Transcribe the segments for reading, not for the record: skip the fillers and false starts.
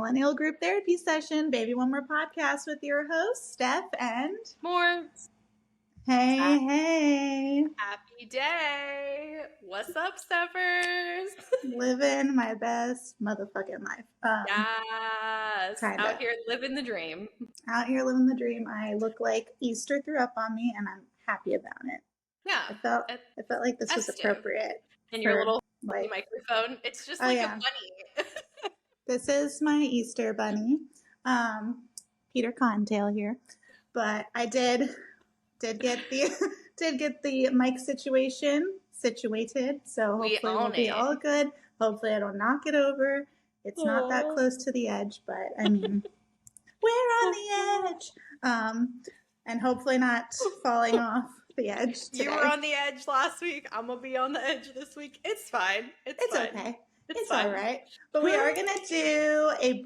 Millennial Group Therapy Session, Baby One More Podcast with your hosts, Steph and More. Hey. Happy day. What's up, Steppers? Living my best motherfucking life. Yes. Kinda. Out here living the dream. Out here living the dream. I look like Easter threw up on me, and I'm happy about it. Yeah. I felt like this was appropriate. And your little microphone. It's just like a bunny. This is my Easter bunny. Peter Cottontail here. But I did get the mic situation situated, so hopefully we'll be all good. Hopefully I don't knock it over. It's not that close to the edge, but I mean, we're on the edge. And hopefully not falling off the edge today. You were on the edge last week. I'm gonna be on the edge this week. It's fine. It's fine. Okay. It's all right. But we are going to do a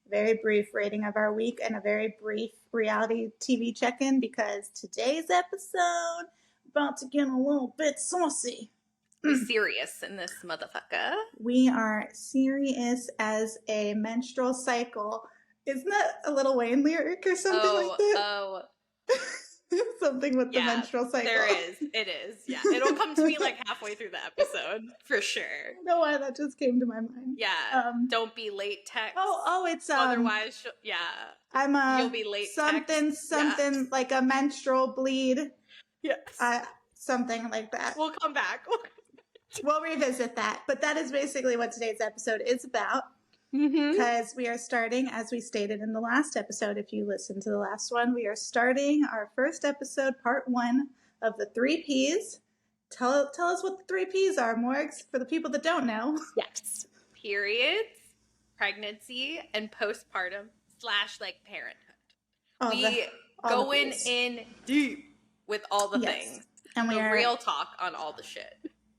very brief rating of our week and a very brief reality TV check-in because today's episode about to get a little bit saucy. We're serious in this motherfucker. We are serious as a menstrual cycle. Isn't that a Little Wayne lyric or something like that? Oh. Something with the menstrual cycle. There is. It is. Yeah. It'll come to me like halfway through the episode for sure. I don't know why that just came to my mind. Yeah. Don't be late text. Oh, it's otherwise you'll be late something like a menstrual bleed. Yes. Something like that. We'll come back. We'll revisit that. But that is basically what today's episode is about. Because we are starting, as we stated in the last episode, if you listened to the last one, we are starting our first episode, part 1 of the 3 Ps. Tell us what the 3 Ps are, Morgs, for the people that don't know. Yes. Periods, pregnancy, and postpartum / like parenthood. We go in deep with all the things. And we are real talk on all the shit.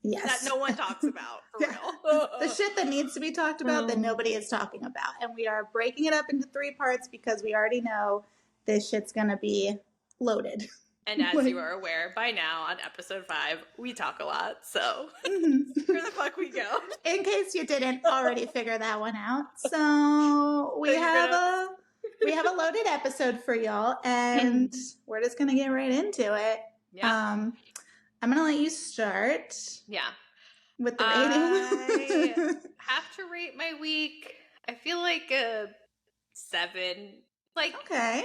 Yes. That no one talks about, for real. The shit that needs to be talked about that nobody is talking about. And we are breaking it up into 3 parts because we already know this shit's going to be loaded. And as you are aware by now, on episode 5, we talk a lot. So where the fuck we go? In case you didn't already figure that one out. So we have a loaded episode for y'all. And we're just going to get right into it. Yeah. I'm going to let you start. Yeah. With the rating. I have to rate my week. I feel like a 7. Okay.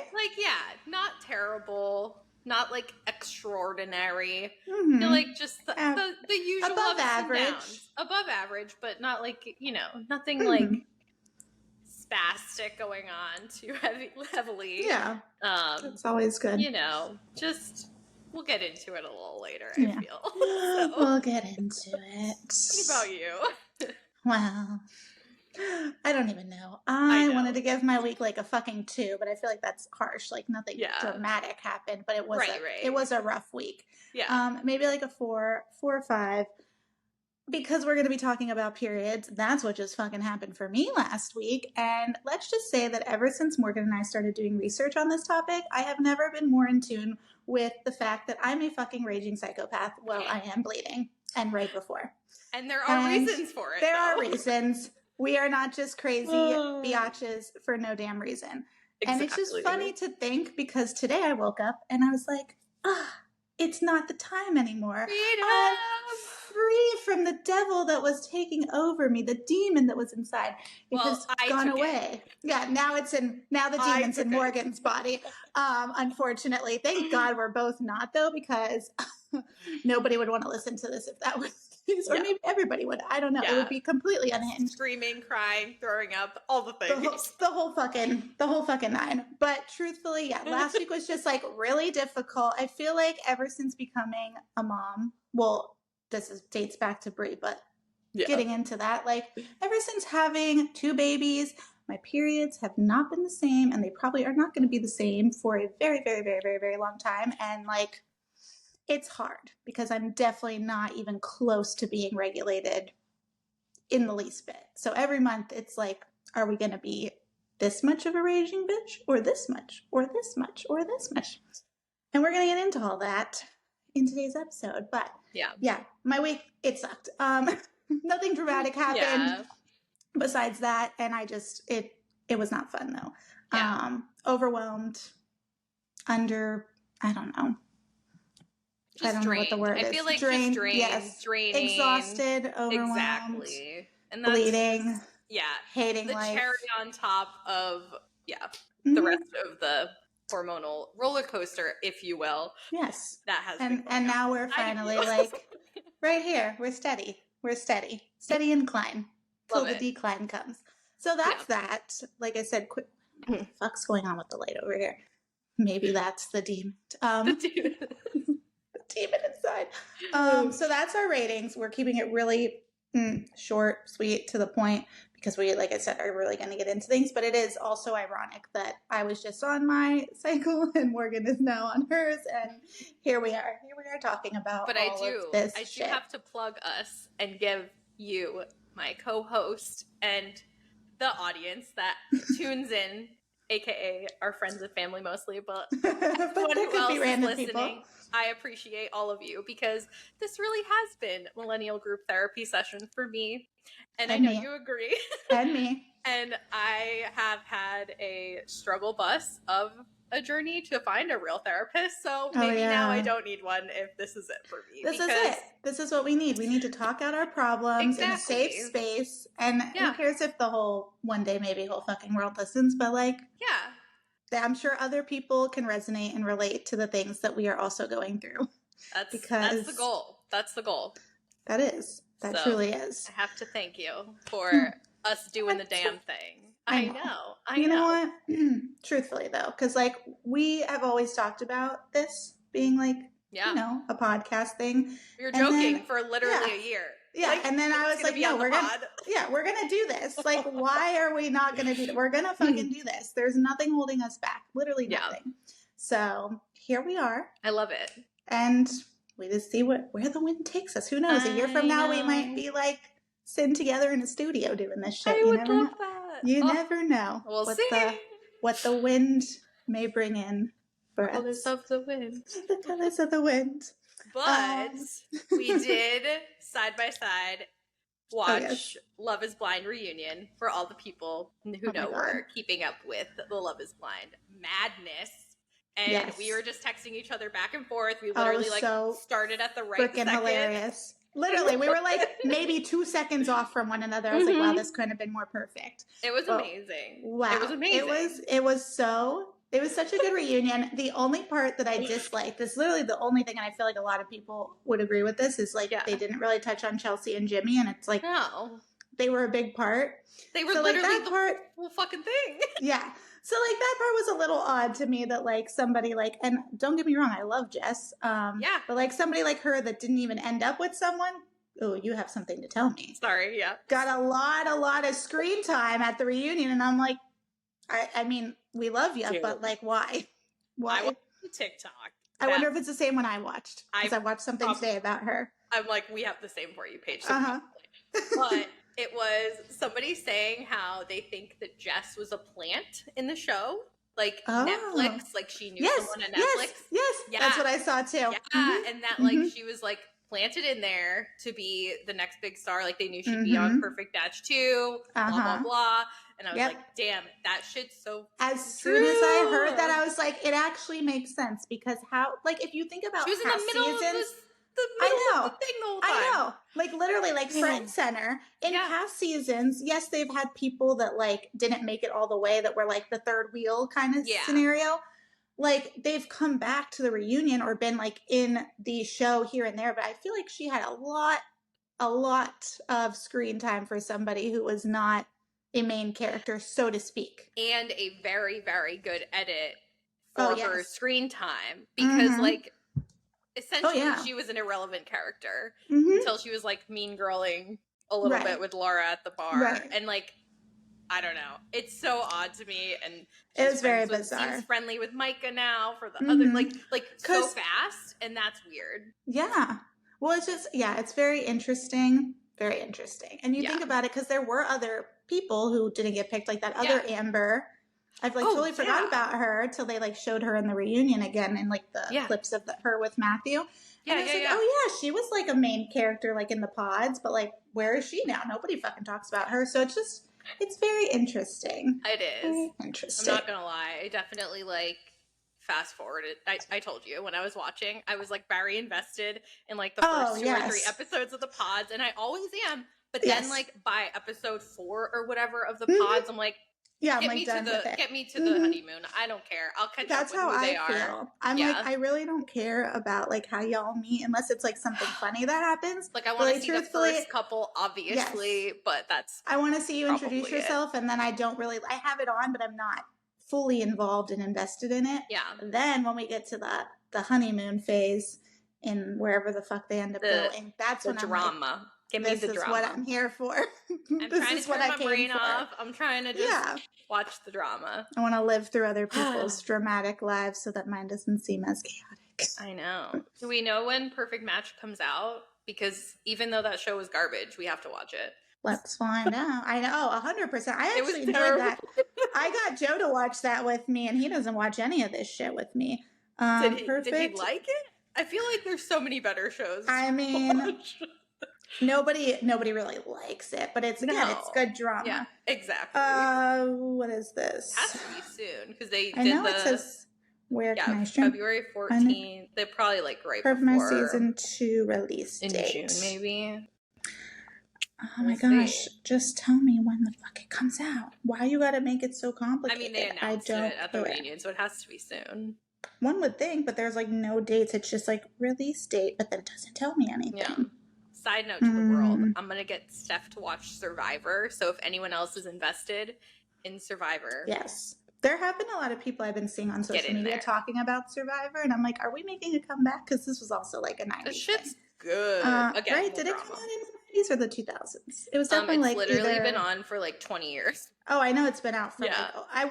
Not terrible. Not like extraordinary. I feel like just the usual above average. Above average, but not like, nothing like spastic going on too heavily. Yeah. It's always good. Just... We'll get into it a little later, I feel. So. We'll get into it. What about you? Well, I don't even know. I wanted to give my week like a fucking 2, but I feel like that's harsh. Like nothing dramatic happened, but it was it was a rough week. Yeah. Maybe like a 4 or 5. Because we're going to be talking about periods, that's what just fucking happened for me last week. And let's just say that ever since Morgan and I started doing research on this topic, I have never been more in tune with the fact that I'm a fucking raging psychopath while I am bleeding and right before. And there are reasons for it. There are reasons. We are not just crazy biatches for no damn reason. Exactly. And it's just funny to think because today I woke up and I was like, it's not the time anymore. I'm free from the devil that was taking over me, the demon that was inside. It has gone away. Yeah, now the demon's in Morgan's body. Unfortunately, thank God we're both not though, because nobody would want to listen to this if that was the case, or maybe everybody would. I don't know. It would be completely unhinged. Screaming, crying, throwing up, all the things. The whole fucking 9. But truthfully, last week was just like really difficult. I feel like ever since becoming a mom, this dates back to Brie, but getting into that, like ever since having 2 babies, my periods have not been the same, and they probably are not going to be the same for a very, very, very, very, very long time. And like, it's hard because I'm definitely not even close to being regulated in the least bit. So every month it's like, are we going to be this much of a raging bitch, or this much, or this much, or this much? And we're going to get into all that in today's episode. But my week, it sucked. Nothing dramatic happened besides that. And it It was not fun though. Yeah. Overwhelmed, I don't know. Just I don't drained. know what the word is. I feel like drained, just drained, yes. draining. Exhausted, overwhelmed. Exactly. And that's bleeding. Yeah. Hating the life. Cherry on top of, the rest of the hormonal roller coaster, if you will. Yes. That has been and now we're finally like right here. We're steady. Steady incline till the decline comes. So that's that. Like I said, what the fuck's going on with the light over here? Maybe that's the demon. The demon. The demon inside. So that's our ratings. We're keeping it really short, sweet, to the point, because we, like I said, are really going to get into things. But it is also ironic that I was just on my cycle and Morgan is now on hers, and here we are talking about but all of this shit. I do have to plug us and give you, my co-host, and the audience that tunes in, aka our friends and family mostly, but everyone who else is listening, people. I appreciate all of you, because this really has been millennial group therapy session for me, and I know you agree. And me. And I have had a struggle bus of a journey to find a real therapist, so maybe now I don't need one if this is it for me. This is it. This is what we need. We need to talk out our problems in a safe space, and who cares if the whole fucking world listens, but I'm sure other people can resonate and relate to the things that we are also going through. That's the goal. That's the goal. That truly is. I have to thank you for us doing the damn thing. I know. You know what? Truthfully though, because we have always talked about this being a podcast thing. We were joking for literally a year. Yeah, and then I was like, no, we're gonna do this. Why are we not gonna do that? We're gonna fucking do this. There's nothing holding us back. Literally nothing. So here we are. I love it. And we just see where the wind takes us. Who knows? A year from now, we might be sitting together in a studio doing this shit. You never know. That. You never know. We'll see what the wind may bring in for us. Colors of the wind. The colors of the wind. But we did side by side watch Love is Blind reunion for all the people who know we're keeping up with the Love is Blind madness. And we were just texting each other back and forth. We literally started at the right second. Hilarious. Literally, we were maybe 2 seconds off from one another. I was like, wow, this couldn't have been more perfect. It was amazing. Wow. It was amazing. It was such a good reunion. The only part that I disliked, this is literally the only thing, and I feel like a lot of people would agree with this, is they didn't really touch on Chelsea and Jimmy, and it's no. They were a big part. They were literally the whole fucking thing. Yeah. So that part was a little odd to me, that somebody and don't get me wrong, I love Jess. But somebody like her that didn't even end up with someone. Oh, you have something to tell me. Sorry, yeah. Got a lot of screen time at the reunion, and I'm like, I mean, we love you, but why? Why? I watched TikTok. I wonder if it's the same one I watched, because I watched something today about her. I'm like, we have the same For You page. But it was somebody saying how they think that Jess was a plant in the show. Netflix, she knew someone at Netflix. Yes, that's what I saw too. Yeah, and that she was planted in there to be the next big star. They knew she'd be on Perfect Match 2, blah, blah, blah. And I was like, damn, that shit's so As soon as I heard that, I was like, it actually makes sense, because how, if you think about she was in the middle of the thing the whole time. I know. Literally, front center. In past seasons, yes, they've had people that, didn't make it all the way, that were, the third wheel kind of scenario. They've come back to the reunion or been, in the show here and there, but I feel like she had a lot of screen time for somebody who was not a main character, so to speak. And a very, very good edit for her screen time, because, essentially she was an irrelevant character until she was, mean girling a little bit with Laura at the bar. Right. And, I don't know. It's so odd to me, and it was very bizarre. Seems friendly with Micah now for the other, so fast, and that's weird. Yeah. Well, it's just, it's very interesting. Very interesting. And you think about it, because there were other people who didn't get picked, that other Amber. I've totally forgot about her till they showed her in the reunion again in the clips of her with Matthew. Yeah, and I was oh yeah, she was a main character in the pods, but where is she now? Nobody fucking talks about her. So it's just It's very interesting. It is. Very interesting. I'm not gonna lie. I definitely like fast forwarded. I told you when I was watching, I was like very invested in like the first 2 or 3 episodes of the pods, and I always am. But then like by episode 4 or whatever of the pods, I'm like, get me to the honeymoon. I don't care. I'll catch up with who they are. That's how I feel. I'm like, I really don't care about like how y'all meet unless it's like something funny that happens. Like I want to see the first couple, obviously, but that's I want to see you introduce yourself, and then I have it on, but I'm not fully involved and invested in it. Yeah. And then when we get to the honeymoon phase in wherever the fuck they end up going, that's when drama. I'm like, give me the this is drama. What I'm here for. I'm trying to turn my brain off. I'm trying to just watch the drama. I want to live through other people's dramatic lives so that mine doesn't seem as chaotic. I know. Do we know when Perfect Match comes out? Because even though that show was garbage, we have to watch it. Let's find out. I know, 100%. I actually enjoyed that. I got Joe to watch that with me, and he doesn't watch any of this shit with me. Did he like it? I feel like there's so many better shows. I mean, nobody really likes it, but it's good drama. Yeah, exactly. What is this? It has to be soon because they I know it says where can I stream? February 14th. They probably like right before my season 2 release date in June maybe. Oh my gosh, just tell me when the fuck it comes out. Why you gotta make it so complicated? I mean, they announced it at the reunion, so it has to be soon. One would think, but there's like no dates. It's just like release date, but then it doesn't tell me anything. Yeah. Side note to the world, I'm gonna get Steph to watch Survivor, so if anyone else is invested in Survivor. Yes. There have been a lot of people I've been seeing on social media talking about Survivor, and I'm like, are we making a comeback? Because this was also like a 90s The shit's thing. Good. Again, right? Did it come out in the 90s or the 2000s? It was definitely it's literally been on for like 20 years. Oh, I know it's been out for I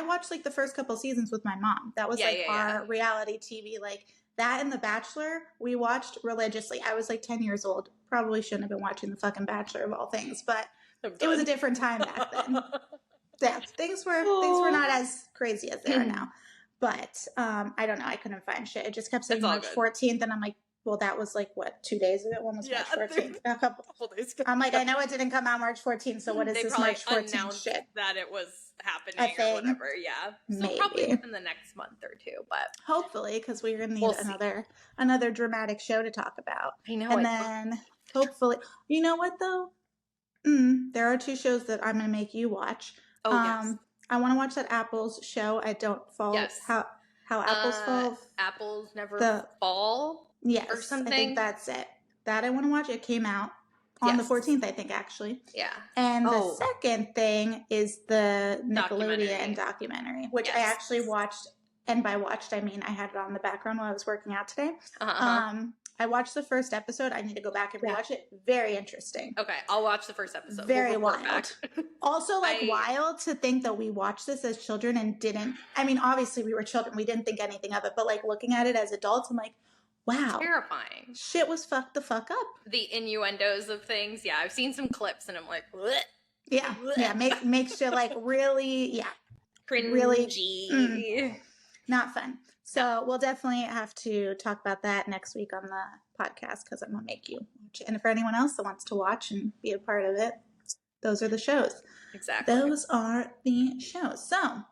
watched like the first couple seasons with my mom. That was our reality TV. Like that and The Bachelor, we watched religiously. I was like 10 years old. Probably shouldn't have been watching the fucking Bachelor of all things, but it was a different time back then. Yeah, things were not as crazy as they are now. But I don't know. I couldn't find shit. It just kept saying March 14th, and I'm like, well, that was like, what, 2 days ago? When was March 14th? A couple days ago. I'm like, I know it didn't come out March 14th, so what is this March 14th shit? That it was happening or whatever, So probably within the next month or two, but... Hopefully, because we're going to need another dramatic show to talk about. I know. And then, hopefully... You know what, though? There are 2 shows that I'm going to make you watch. Oh, yes. I want to watch that Apples show. I don't fall... Yes. How Apples fall... Apples never fall... Yes, or something. I think that's it. That I want to watch. It came out on the 14th, I think, actually. Yeah. And the second thing is the Nickelodeon documentary, which I actually watched. And by watched, I mean I had it on the background while I was working out today. I watched the first episode. I need to go back and rewatch it. Very interesting. Okay, I'll watch the first episode. Very wild. Also, wild to think that we watched this as children and didn't. I mean, obviously we were children. We didn't think anything of it. But like looking at it as adults, I'm like, wow. Terrifying. Shit was fucked the fuck up. The innuendos of things. Yeah, I've seen some clips and I'm like, bleh. Yeah. Bleh. Yeah. Makes you like really, cringy. Really not fun. So we'll definitely have to talk about that next week on the podcast because I'm going to make you watch it. And for anyone else that wants to watch and be a part of it, those are the shows. Exactly. Those are the shows. So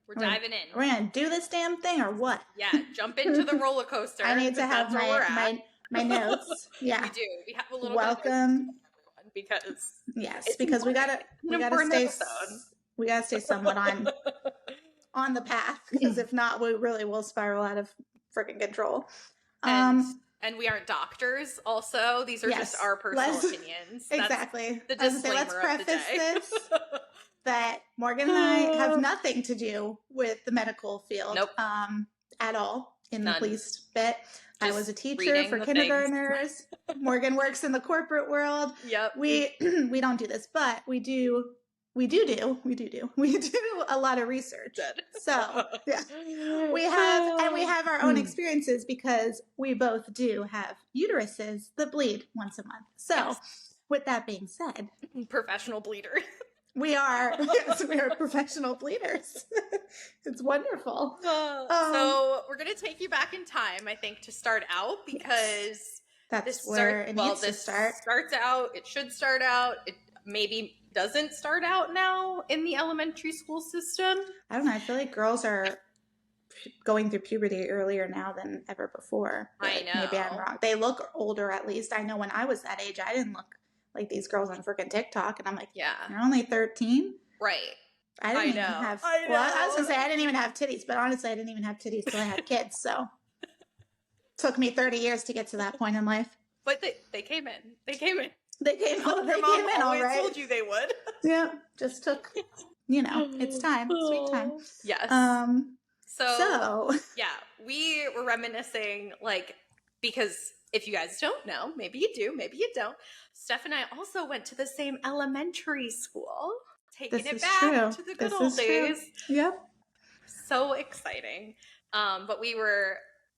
we're diving in. We're going to do this damn thing or what? Yeah, jump into the roller coaster. I need to have my notes. Yeah. We do. We have a little welcome bit of because because we gotta stay somewhat on the path because if not, we really will spiral out of freaking control. And we aren't doctors. Also, these are just our personal opinions. Exactly. That's the disclaimer let's preface this. That Morgan and I have nothing to do with the medical field at all in the least bit. I was a teacher for kindergartners. Morgan works in the corporate world. Yep. We don't do this, but we do a lot of research. So yeah, we have our own experiences because we both do have uteruses that bleed once a month. So with that being said, professional bleeder. We are. Yes, we are professional bleeders. It's wonderful. So we're going to take you back in time, I think, to start out because that's where it needs to start. Starts out. It should start out. It maybe doesn't start out now in the elementary school system. I don't know. I feel like girls are going through puberty earlier now than ever before. I know. Maybe I'm wrong. They look older, at least. I know when I was that age, I didn't look like these girls on freaking TikTok. And I'm like, yeah, you're only 13? Right. I didn't even have, well, I was going to say I didn't even have titties, but honestly, I didn't even have titties till I had kids. So took me 30 years to get to that point in life. But they came in. They came in. They came in all right. Told you they would. Yeah, just took, it's time. Sweet time. Yes. So yeah, we were reminiscing, like, because if you guys don't know, maybe you do, maybe you don't. Steph and I also went to the same elementary school, taking it back to the good old days. Yep. So exciting. But we were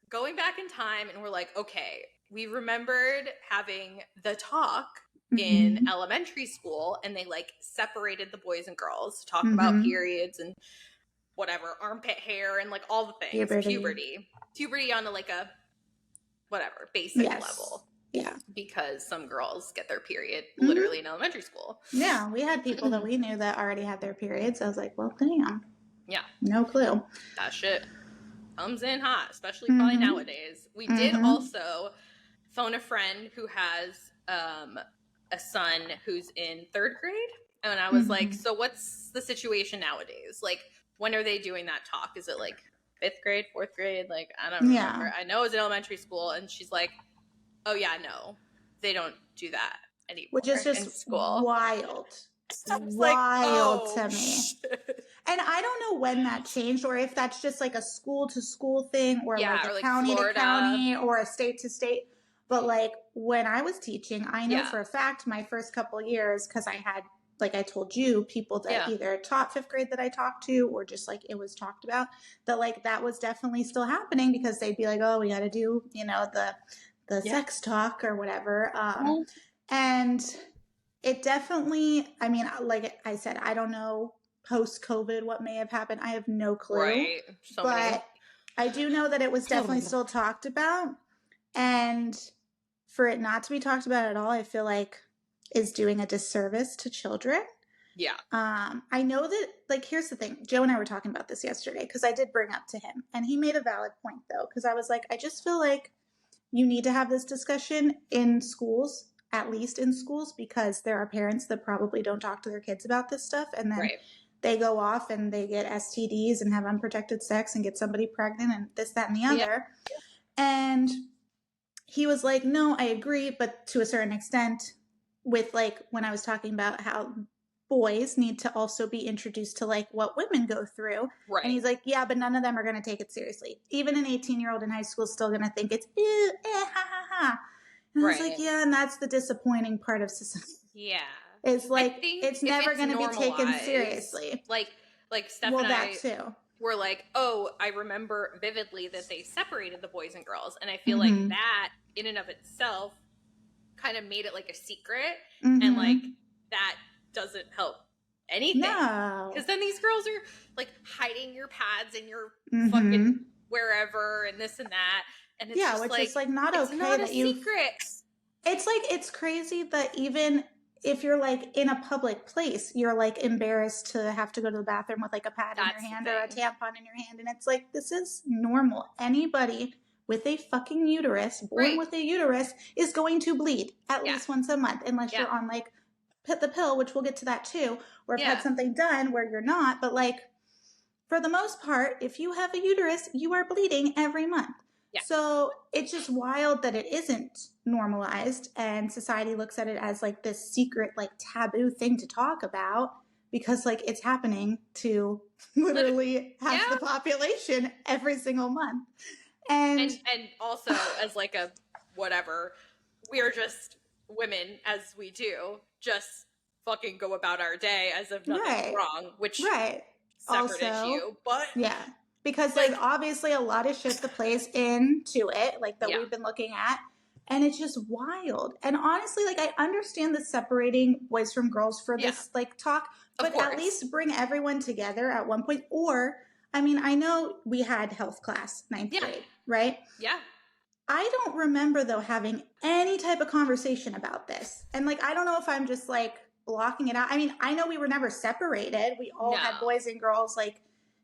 going back in time and we're like, okay, we remembered having the talk in elementary school, and they like separated the boys and girls to talk about periods and whatever, armpit hair and like all the things. Puberty on a whatever basic level. Yeah. Because some girls get their period literally in elementary school. Yeah, we had people that we knew that already had their periods. I was like, well, damn. Yeah. No clue. That shit comes in hot, especially probably nowadays. We did also phone a friend who has a son who's in 3rd grade. And I was like, so what's the situation nowadays? Like, when are they doing that talk? Is it like 5th grade, 4th grade? Like, I don't remember. Yeah. I know it's in elementary school. And she's like, oh yeah, no, they don't do that anymore. Which is just in school. Wild. Wild to me. Shit. And I don't know when that changed, or if that's just like a school to school thing, or like a county to county, or a state to state. But like when I was teaching, I know for a fact my first couple years, because I had, like I told you, people that either taught 5th grade that I talked to, or just like it was talked about, that like that was definitely still happening, because they'd be like, oh, we got to do, the sex talk or whatever. And it definitely, I mean, like I said, I don't know post-COVID what may have happened. I have no clue. Right. But I do know that it was definitely still talked about. And for it not to be talked about at all, I feel like is doing a disservice to children. Yeah. I know that, like, here's the thing. Joe and I were talking about this yesterday, because I did bring up to him. And he made a valid point, though, because I was like, I just feel like you need to have this discussion in schools, at least in schools, because there are parents that probably don't talk to their kids about this stuff. And then they go off and they get STDs and have unprotected sex and get somebody pregnant and this, that, and the other. Yeah. And he was like, no, I agree. But to a certain extent, with like when I was talking about how boys need to also be introduced to like what women go through. Right. And he's like, yeah, but none of them are going to take it seriously. Even an 18-year-old in high school is still going to think it's, ha, ha, ha. And I was like, yeah, and that's the disappointing part of society. Yeah. It's like, it's never going to be taken seriously. Like Steph and I were like, oh, I remember vividly that they separated the boys and girls. And I feel like that in and of itself kind of made it like a secret. And like that doesn't help anything. No. Because then these girls are like hiding your pads and your fucking wherever and this and that. And it's which is like not okay. It's not a secret. It's like, it's crazy that even if you're like in a public place, you're like embarrassed to have to go to the bathroom with like a pad in your hand or a tampon in your hand. And it's like, this is normal. Anybody with a fucking uterus, born with a uterus, is going to bleed at least once a month, unless you're on like the pill, which we'll get to that too, or have had something done where you're not. But like, for the most part, if you have a uterus, you are bleeding every month. Yeah. So it's just wild that it isn't normalized, and society looks at it as like this secret, like taboo thing to talk about, because like it's happening to literally half the population every single month. And also as like a whatever, we're just women, as we do, just fucking go about our day as if nothing's wrong, which separate also, issue, but because there's obviously a lot of shit that plays into it, like that we've been looking at, and it's just wild. And honestly, like I understand the separating boys from girls for this like talk, but at least bring everyone together at one point. Or, I mean, I know we had health class 9th grade, right? Yeah. I don't remember though having any type of conversation about this. And like, I don't know if I'm just like blocking it out. I mean, I know we were never separated. We all had boys and girls. Like,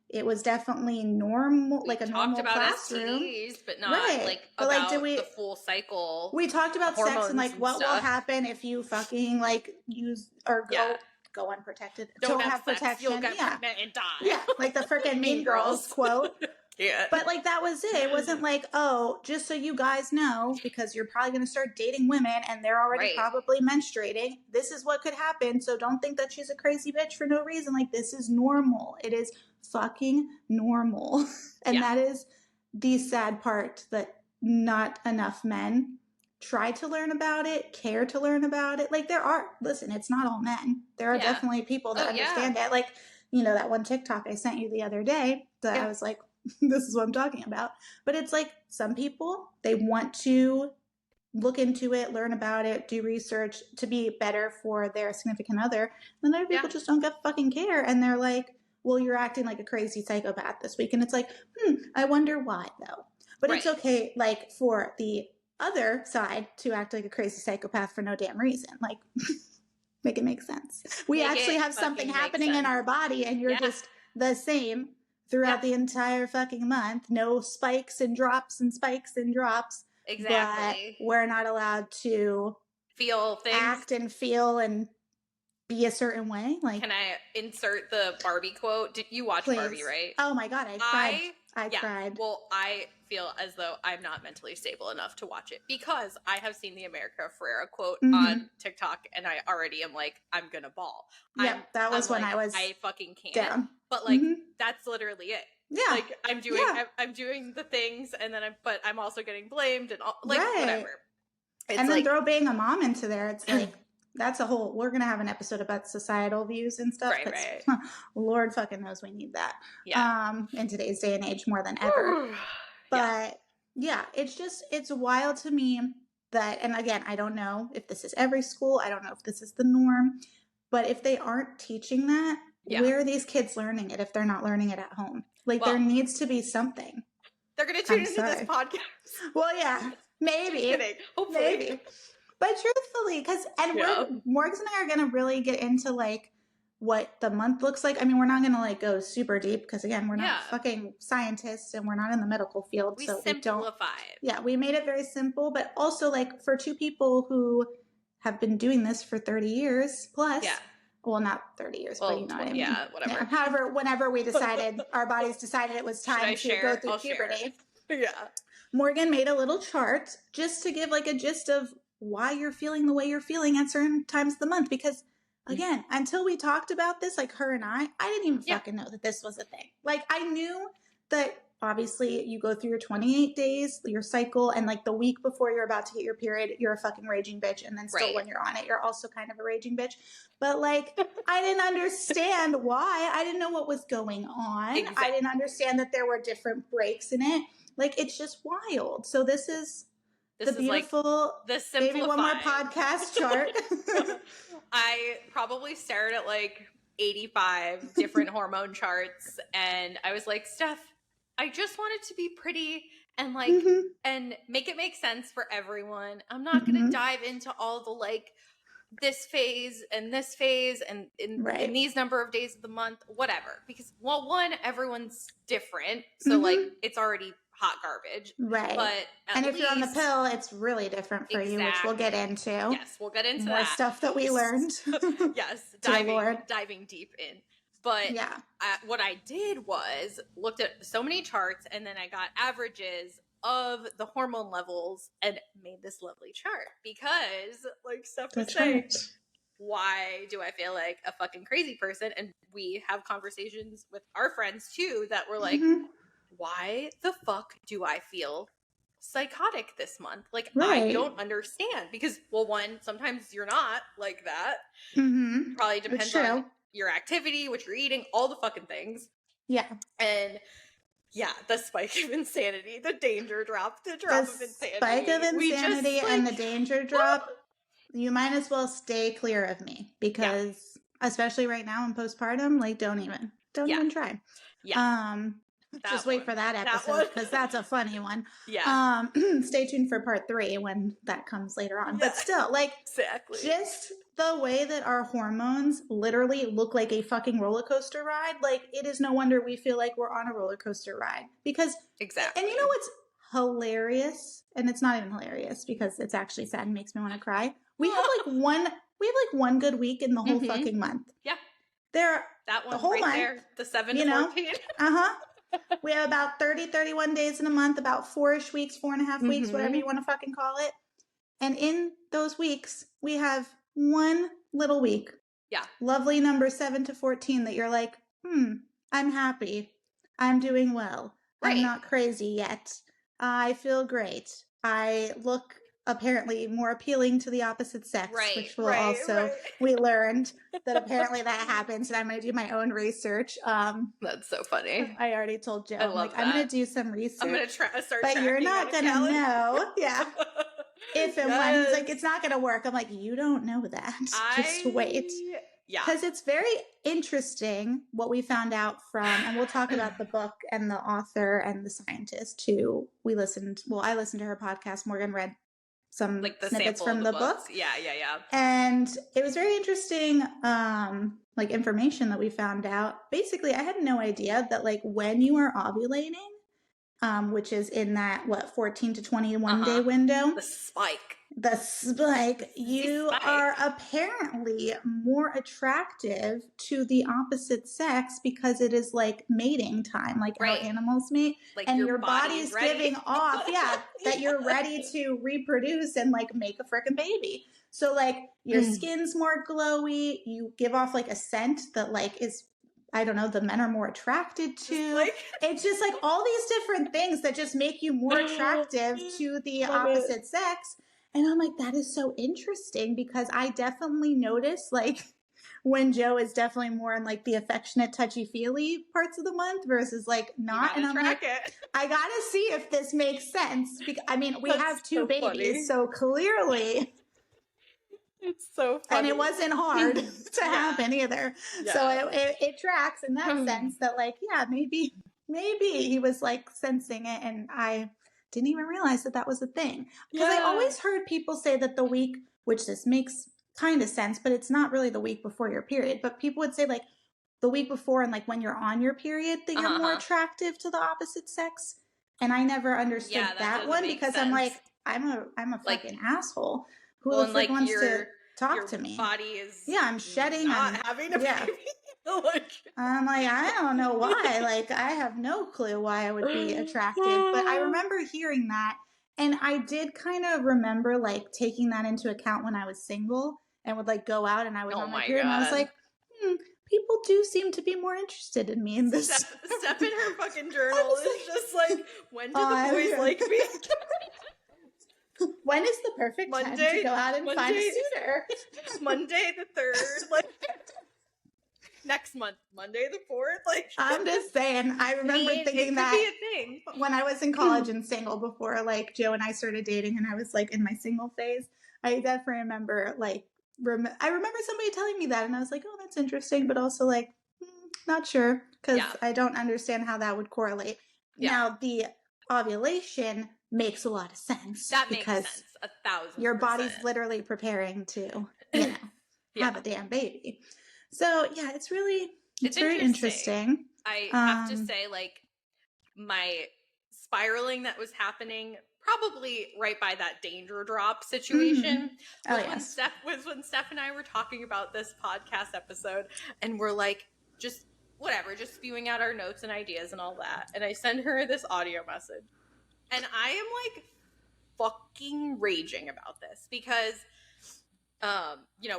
it was definitely normal, like a normal classroom. STDs, but not like but about the full cycle. We talked about sex and like what will happen if you fucking like use or go unprotected. Don't have protection. You'll get pregnant and die. Yeah, like the freaking Mean Girls quote. Yeah. But like that was it. It wasn't like, oh, just so you guys know, because you're probably going to start dating women and they're already probably menstruating. This is what could happen. So don't think that she's a crazy bitch for no reason. Like, this is normal. It is fucking normal. And that is the sad part, that not enough men try to learn about it, care to learn about it. Like, listen, it's not all men. There are definitely people that understand it. Like, you know, that one TikTok I sent you the other day that I was like, this is what I'm talking about. But it's like, some people, they want to look into it, learn about it, do research to be better for their significant other. And other people just don't fucking care. And they're like, well, you're acting like a crazy psychopath this week. And it's like, I wonder why though. But it's okay, like, for the other side to act like a crazy psychopath for no damn reason. Like, make it make sense. We actually have something happening in our body and you're just the same throughout the entire fucking month. No spikes and drops and spikes and drops. Exactly. But we're not allowed to feel things, act and feel and be a certain way. Like, can I insert the Barbie quote? Did you watch Barbie, right? Oh my God, I cried. I cried. Well, I feel as though I'm not mentally stable enough to watch it because I have seen the America Ferrera quote on TikTok and I already am like, I'm gonna bawl. Yeah, that was when like, I was I fucking can't. Down. But like, that's literally it. Yeah. Like, I'm doing the things and then but I'm also getting blamed and all, like, whatever. It's and then throw being a mom into there. It's like, that's a whole, we're going to have an episode about societal views and stuff. Right. Lord fucking knows we need that. Yeah. In today's day and age more than ever. But it's wild to me that, and again, I don't know if this is every school. I don't know if this is the norm, but if they aren't teaching that, where are these kids learning it if they're not learning it at home? Like, there needs to be something. They're going to tune into this podcast. Well, yeah, maybe. Just kidding. Hopefully. Maybe. But truthfully, Morgan and I are going to really get into, like, what the month looks like. I mean, we're not going to, like, go super deep because, again, we're not fucking scientists and we're not in the medical field. We so simplify it. Yeah, we made it very simple. But also, like, for two people who have been doing this for 30 years plus. Yeah. Well, not 30 years, but you know what I mean. Yeah, whatever. Yeah. However, whenever we decided, our bodies decided it was time to go through puberty. Yeah. Morgan made a little chart just to give, like, a gist of why you're feeling the way you're feeling at certain times of the month. Because, again, until we talked about this, like, her and I didn't even fucking know that this was a thing. Like, I knew that obviously you go through your 28 days, your cycle, and, like, the week before you're about to get your period, you're a fucking raging bitch. And then still when you're on it, you're also kind of a raging bitch. But, like, I didn't understand why. I didn't know what was going on. Exactly. I didn't understand that there were different breaks in it. Like, it's just wild. So this is the beautiful, like the simplified, maybe one more podcast chart. I probably stared at like 85 different hormone charts and I was like, Steph, I just want it to be pretty and like, and make it make sense for everyone. I'm not going to dive into all the like this phase and in these number of days of the month, whatever. Because, well, one, everyone's different. So like it's already hot garbage. Right. But and if you're on the pill, it's really different for you, which we'll get into. Yes, we'll get into more that. Stuff that we learned. Yes, diving deep in. But what I did was looked at so many charts and then I got averages of the hormone levels and made this lovely chart because, like Steph was saying, why do I feel like a fucking crazy person? And we have conversations with our friends too that were like, why the fuck do I feel psychotic this month? Like, I don't understand because, well, one, sometimes you're not like that. Probably depends on your activity, what you're eating, all the fucking things. Yeah. And yeah, the spike of insanity, the danger drop, the drop of insanity. Spike of insanity and the danger drop. You might as well stay clear of me because especially right now in postpartum, like don't even try. Yeah. Just wait for that episode because that's a funny one. Yeah. Stay tuned for part 3 when that comes later on. Yeah. But still, like, exactly. Just the way that our hormones literally look like a fucking roller coaster ride. Like, it is no wonder we feel like we're on a roller coaster ride because exactly. And you know what's hilarious? And it's not even hilarious because it's actually sad and makes me want to cry. We have like one good week in the whole fucking month. Yeah. That one the whole right month, there, the 7 to 14. We have about 30, 31 days in a month, about 4-ish weeks, 4.5 weeks, whatever you want to fucking call it. And in those weeks, we have one little week. Yeah. Lovely number 7 to 14 that you're like, I'm happy. I'm doing well. Right. I'm not crazy yet. I feel great. I look apparently more appealing to the opposite sex, which will we learned that apparently that happens, and I'm going to do my own research. That's so funny. I already told Joe, I'm going to do some research. I'm going to start but you're not going to know. Yeah. If and when. He's like, it's not going to work. I'm like, you don't know that. Just wait. Yeah. Because it's very interesting what we found out from, and we'll talk about the book and the author and the scientist too. I listened to her podcast. Morgan read some like the snippets from the book. Yeah. And it was very interesting, like information that we found out. Basically, I had no idea that like when you are ovulating, which is in that 14 to 21 day window, the spike, you are apparently more attractive to the opposite sex because it is like mating time, like how animals mate, like and your body's giving off, that you're ready to reproduce and like make a freaking baby. So like your skin's more glowy, you give off like a scent that like is, I don't know, the men are more attracted to. It's just like all these different things that just make you more attractive to the opposite sex. And I'm like, that is so interesting because I definitely notice like when Joe is definitely more in like the affectionate, touchy-feely parts of the month versus like not. And I'm like, I gotta see if this makes sense. I mean, we have 2 babies, funny. So clearly. It's so funny. And it wasn't hard to happen either. Yeah. So it tracks in that sense that like, maybe he was like sensing it and I didn't even realize that was a thing. Because I always heard people say that the week, which this makes kind of sense, but it's not really the week before your period. But people would say like the week before and like when you're on your period that you're more attractive to the opposite sex. And I never understood that one because sense. I'm like, I'm a fucking asshole. Who the fuck wants to talk to me? Body is I'm shedding. Not having a baby. I'm like, I don't know why. Like, I have no clue why I would be attracted. But I remember hearing that. And I did kind of remember, like, taking that into account when I was single and would, like, go out and I was on my period. And I was like, people do seem to be more interested in me in this. Steph in her fucking journal is just like, when do the boys like me? When is the perfect time to go out and find a suitor? Monday the 3rd, like... Next month, Monday the 4th. Like I'm just saying, I remember thinking that be a thing. When I was in college and single before like Joe and I started dating and I was like in my single phase, I definitely remember like, I remember somebody telling me that and I was like, oh, that's interesting, but also like, not sure because I don't understand how that would correlate. Yeah. Now the ovulation makes a lot of sense. That makes sense, 1,000%. Your body's literally preparing to, have a damn baby. So, it's very interesting. I have to say, like, my spiraling that was happening probably right by that danger drop situation when Steph and I were talking about this podcast episode and we're like, just spewing out our notes and ideas and all that. And I send her this audio message. And I am, like, fucking raging about this because...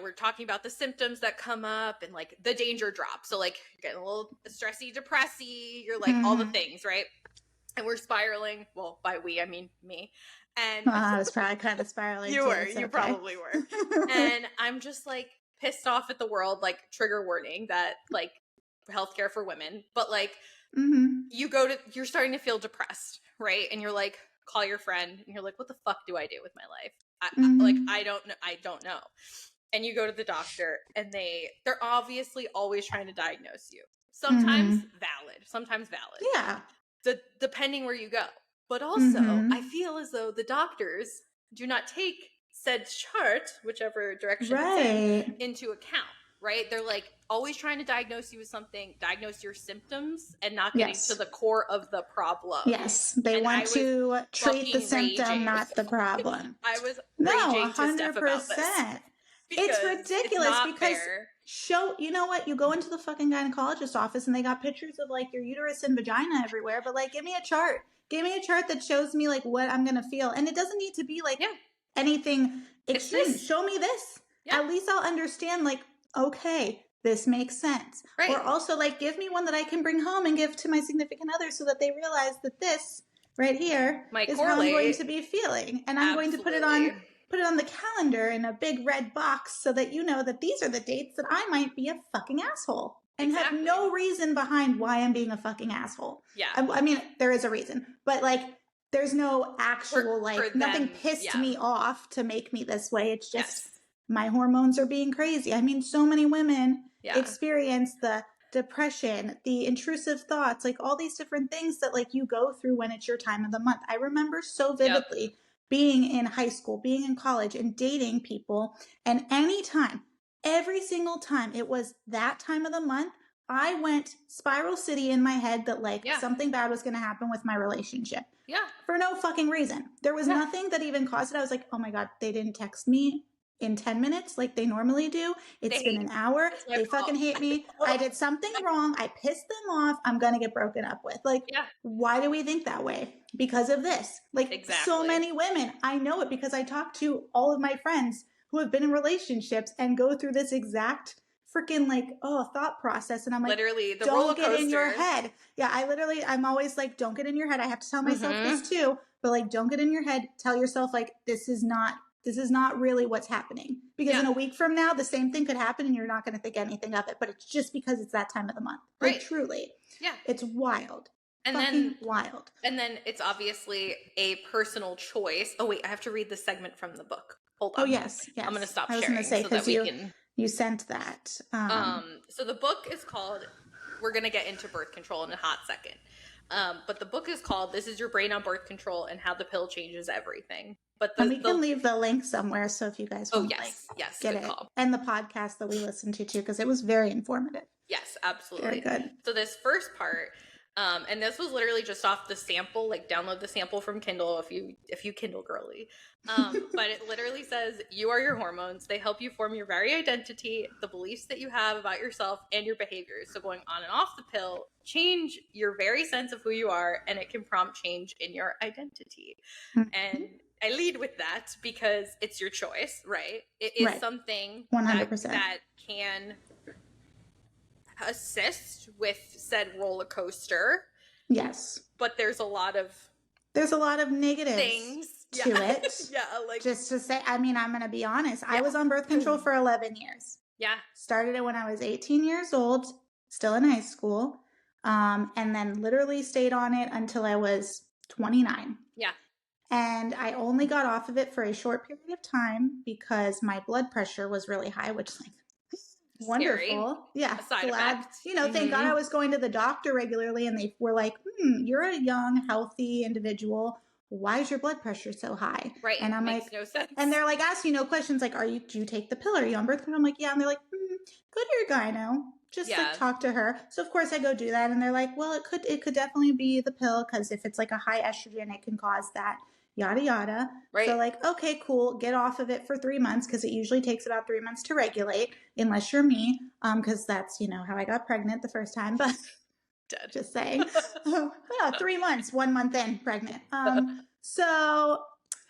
we're talking about the symptoms that come up and like the danger drop. So like you're getting a little stressy, depressy, you're like all the things, right? And we're spiraling. Well, by we, I mean me. And I was probably kind of spiraling. You probably were. And I'm just like pissed off at the world, like trigger warning that like healthcare for women, but like you're starting to feel depressed, right? And you're like, call your friend and you're like, what the fuck do I do with my life? I don't know. And you go to the doctor and they're obviously always trying to diagnose you. Sometimes valid. Yeah. depending where you go. But also, I feel as though the doctors do not take said chart, whichever direction it's in, into account, right? They're like always trying to diagnose you with something, diagnose your symptoms, and not getting to the core of the problem. Yes, they want to treat the symptom, not the problem. I was raging to Steph about this. It's ridiculous because you know what? You go into the fucking gynecologist office and they got pictures of like your uterus and vagina everywhere, but like give me a chart. Give me a chart that shows me like what I'm going to feel. And it doesn't need to be like anything extreme. Show me this. Yeah. At least I'll understand like, okay, this makes sense. Right. Or also like give me one that I can bring home and give to my significant other so that they realize that this right here is how I'm going to be feeling. And I'm going to put it on the calendar in a big red box so that you know that these are the dates that I might be a fucking asshole. And have no reason behind why I'm being a fucking asshole. Yeah. I mean, there is a reason. But, like, there's no actual, nothing pissed me off to make me this way. It's just my hormones are being crazy. I mean, so many women experience the depression, the intrusive thoughts, like, all these different things that, like, you go through when it's your time of the month. I remember so vividly being in high school, being in college, and dating people. And every single time it was that time of the month, I went spiral city in my head that like something bad was going to happen with my relationship. Yeah. For no fucking reason. There was nothing that even caused it. I was like, oh my God, they didn't text me in 10 minutes like they normally do. It's been an hour. They fucking hate me. I did something wrong. I pissed them off. I'm going to get broken up with. Like, why do we think that way? Because of this. Like so many women, I know it because I talk to all of my friends who have been in relationships and go through this exact freaking like, thought process. And I'm like, literally, don't get in your head. Yeah, I'm always like, don't get in your head. I have to tell myself this too, but like, don't get in your head. Tell yourself like, this is not really what's happening. Because in a week from now, the same thing could happen and you're not going to think anything of it, but it's just because it's that time of the month. Right. Like truly. Yeah. It's wild. And then wild. And then it's obviously a personal choice. Oh wait, I have to read the segment from the book. Hold on. Oh, yes. I'm going to stop sharing. I was going to say, because you sent that. So the book is called, we're going to get into birth control in a hot second. But the book is called, This is Your Brain on Birth Control and How the Pill Changes Everything. But and we can leave the link somewhere. So if you guys want get it. Call. And the podcast that we listened to too, because it was very informative. Yes, absolutely. Very good. So this first part, and this was literally just off the sample, like download the sample from Kindle if you Kindle girly. But it literally says, you are your hormones. They help you form your very identity, the beliefs that you have about yourself and your behaviors. So going on and off the pill, change your very sense of who you are, and it can prompt change in your identity. And I lead with that because it's your choice, right? It is something 100%. That can assist with said roller coaster. Yes. But there's a lot of negative things to it. Like just to say, I mean, I'm going to be honest. I was on birth control for 11 years. Yeah. Started it when I was 18 years old, still in high school. And then literally stayed on it until I was 29. Yeah. And I only got off of it for a short period of time because my blood pressure was really high, which like wonderful. Scary. Yeah. Glad, thank God I was going to the doctor regularly and they were like, you're a young, healthy individual. Why is your blood pressure so high? Right. And I'm like, no sense. And they're like asking questions like, do you take the pill? Are you on birth control? I'm like, yeah. And they're like, go to your gyno. Just like talk to her. So of course I go do that. And they're like, well, it could definitely be the pill. Cause if it's like a high estrogen, it can cause that. Yada, yada. Right. So like, okay, cool. Get off of it for 3 months because it usually takes about 3 months to regulate unless you're me. Because that's, how I got pregnant the first time. But dead. Just saying. 3 months, 1 month in, pregnant. So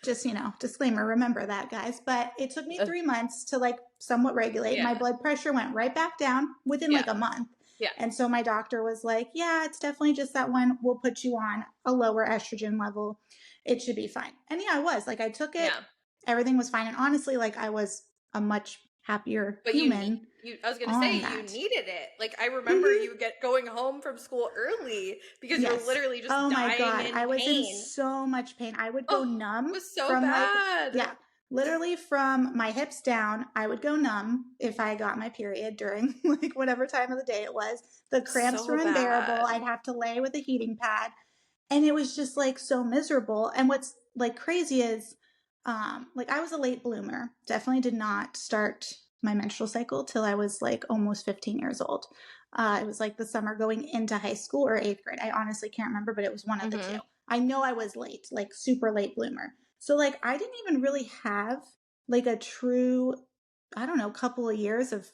just, disclaimer, remember that, guys. But it took me 3 months to like somewhat regulate. Yeah. My blood pressure went right back down within like a month. Yeah. And so my doctor was like, yeah, it's definitely just that one. We'll put you on a lower estrogen level. It should be fine. And yeah, I was like, I took it. Yeah. Everything was fine. And honestly, like I was a much happier human. I was going to say, you needed it. Like I remember you going home from school early because you were literally just dying my God. I was in so much pain. I would go numb. It was so bad. Literally from my hips down, I would go numb if I got my period during like whatever time of the day it was. The cramps were unbearable. I'd have to lay with a heating pad. And it was just like so miserable. And what's like crazy is, like I was a late bloomer, definitely did not start my menstrual cycle till I was like almost 15 years old. It was like the summer going into high school or 8th grade. I honestly can't remember, but it was one of the two. I know I was late, like super late bloomer. So like I didn't even really have like a true, I don't know, couple of years of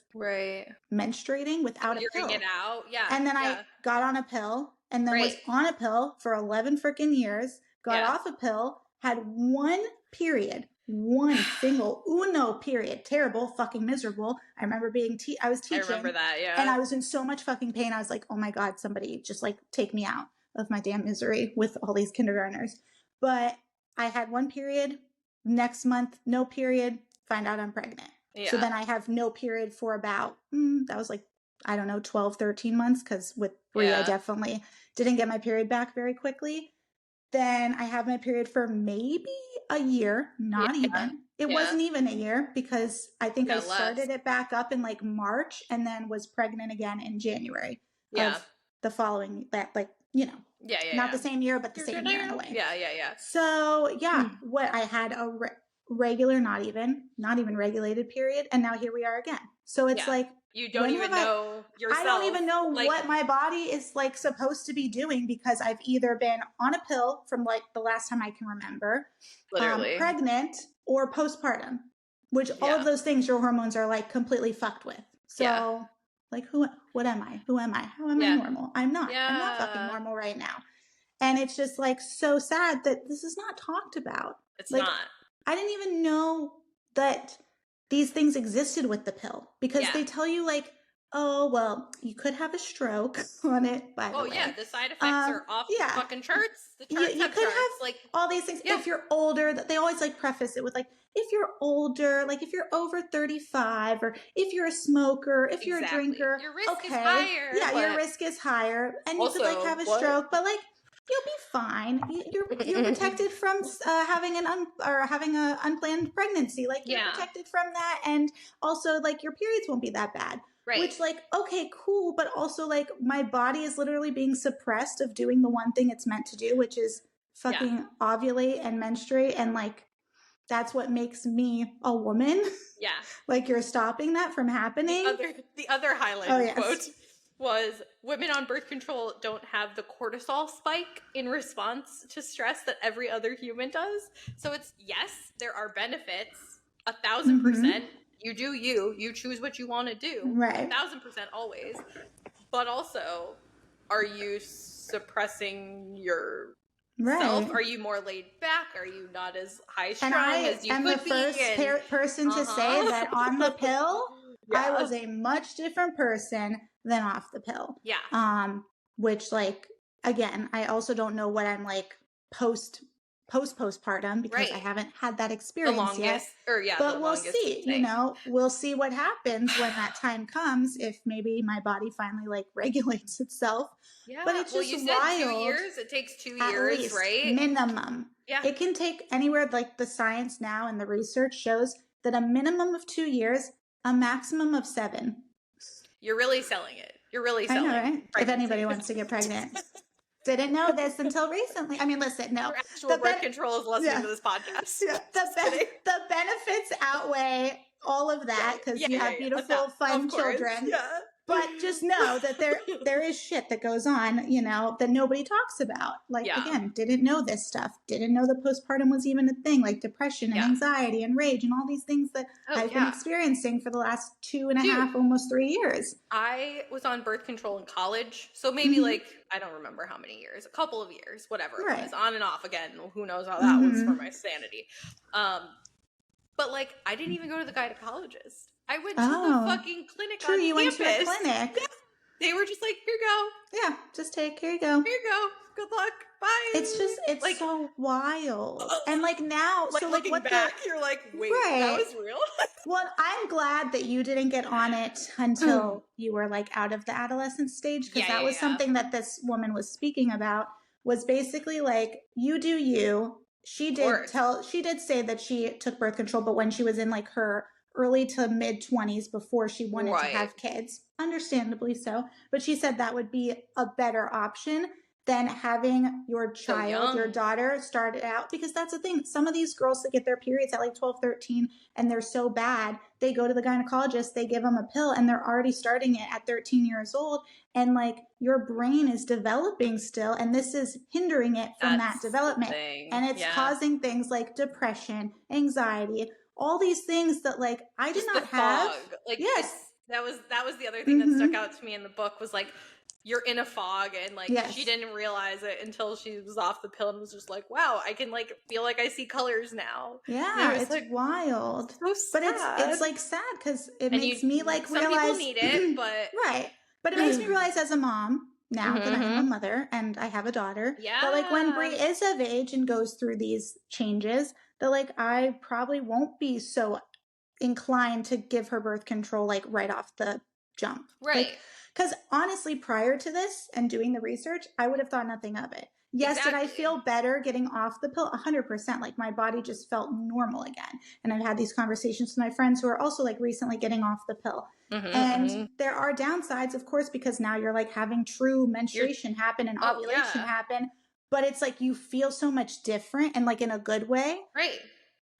menstruating without a pill. Figuring it out. Yeah. And then I got on a pill and then was on a pill for 11 freaking years, got off a pill, had one period, one single uno period, terrible, fucking miserable. I remember I was teaching. I remember that, yeah. And I was in so much fucking pain. I was like, oh my God, somebody just like take me out of my damn misery with all these kindergartners. But I had one period, next month, no period, find out I'm pregnant. Yeah. So then I have no period for about, that was like, I don't know, 12, 13 months. Cause with Brie, I definitely didn't get my period back very quickly. Then I have my period for maybe a year, not even. It wasn't even a year because I think I started it back up in like March and then was pregnant again in January of the following, that like, you know, not the same year, but the same year in a way. Yeah. So what I had a regular, not even regulated period. And now here we are again. So it's like, you don't even know yourself. I don't even know like, what my body is like supposed to be doing because I've either been on a pill from like the last time I can remember, pregnant or postpartum, which all of those things your hormones are like completely fucked with. So like what am I? Who am I? How am I normal? I'm not. I'm not fucking normal right now. And it's just like so sad that this is not talked about. It's like, not. I didn't even know that these things existed with the pill because they tell you like, oh, well, you could have a stroke on it, by the way. Oh, yeah, the side effects are off the fucking charts. The charts you could have like all these things. If you're older, they always like preface it with like, if you're older, like if you're over 35 or if you're a smoker, if you're a drinker. Your risk is higher. Yeah, your risk is higher. And also, you could like have a stroke, but like, you'll be fine. You're protected from having an unplanned pregnancy. Like you're protected from that, and also like your periods won't be that bad. Right. Which like okay, cool, but also like my body is literally being suppressed of doing the one thing it's meant to do, which is fucking ovulate and menstruate, and like that's what makes me a woman. Yeah. Like you're stopping that from happening. The other highlighted quote was women on birth control don't have the cortisol spike in response to stress that every other human does. So it's, yes, there are benefits, 1,000%. You do you choose what you want to do. Right. 1,000% always. But also, are you suppressing yourself? Are you more laid back? Are you not as high strung as you could be? And the first person to say that on the pill, I was a much different person than off the pill. Yeah. Which like, again, I also don't know what I'm like postpartum because I haven't had that experience yet. But we'll see, we'll see what happens when that time comes, if maybe my body finally like regulates itself. Yeah. But it's just you wild. Said 2 years. It takes 2 years, least, right? Minimum. Yeah. It can take anywhere, like the science now and the research shows that a minimum of 2 years, a maximum of 7. You're really selling it. You're really selling it. I know, right? If anybody wants to get pregnant. Didn't know this until recently. I mean, listen, no. Your actual birth control is listening to this podcast. Yeah. The benefits outweigh all of that because you have beautiful, fun children. Yeah. But just know that there is shit that goes on, that nobody talks about. Like, again, didn't know this stuff. Didn't know that postpartum was even a thing, like depression and anxiety and rage and all these things that I've been experiencing for the last 2.5, almost 3 years. I was on birth control in college. So maybe like, I don't remember how many years, a couple of years, whatever it was, on and off again. Who knows how that was for my sanity. But like, I didn't even go to the gynecologist. I went to the fucking clinic on you campus. Went to a clinic. Yeah. They were just like, here you go. Yeah, just take, here you go. Here you go. Good luck. Bye. It's like, so wild. And like now, like so like looking back, you're like, wait, that was real? Well, I'm glad that you didn't get on it until you were like out of the adolescent stage, because that was something that this woman was speaking about, was basically like, you do you. She did say that she took birth control, but when she was in like her early to mid 20s before she wanted to have kids, understandably so. But she said that would be a better option than having your child, your daughter, start it out. Because that's the thing. Some of these girls that get their periods at like 12, 13, and they're so bad, they go to the gynecologist, they give them a pill, and they're already starting it at 13 years old. And like your brain is developing still, and this is hindering it from that development. And it's causing things like depression, anxiety, all these things that like I did not have. Like, yes. That was the other thing that stuck out to me in the book was like, you're in a fog, and like she didn't realize it until she was off the pill and was just like, wow, I can like feel like I see colors now. Yeah, it's like wild. So sad. But it's like sad because it makes me like realize some people need it, but right. But it makes me realize as a mom now that I'm a mother and I have a daughter, that like when Brie is of age and goes through these changes, that like I probably won't be so inclined to give her birth control like right off the jump. Right. Because honestly, prior to this and doing the research, I would have thought nothing of it. Yes, did I feel better getting off the pill? 100%. Like my body just felt normal again. And I've had these conversations with my friends who are also like recently getting off the pill. And there are downsides, of course, because now you're like having true menstruation happen and ovulation happen. But it's like you feel so much different and like in a good way. Right.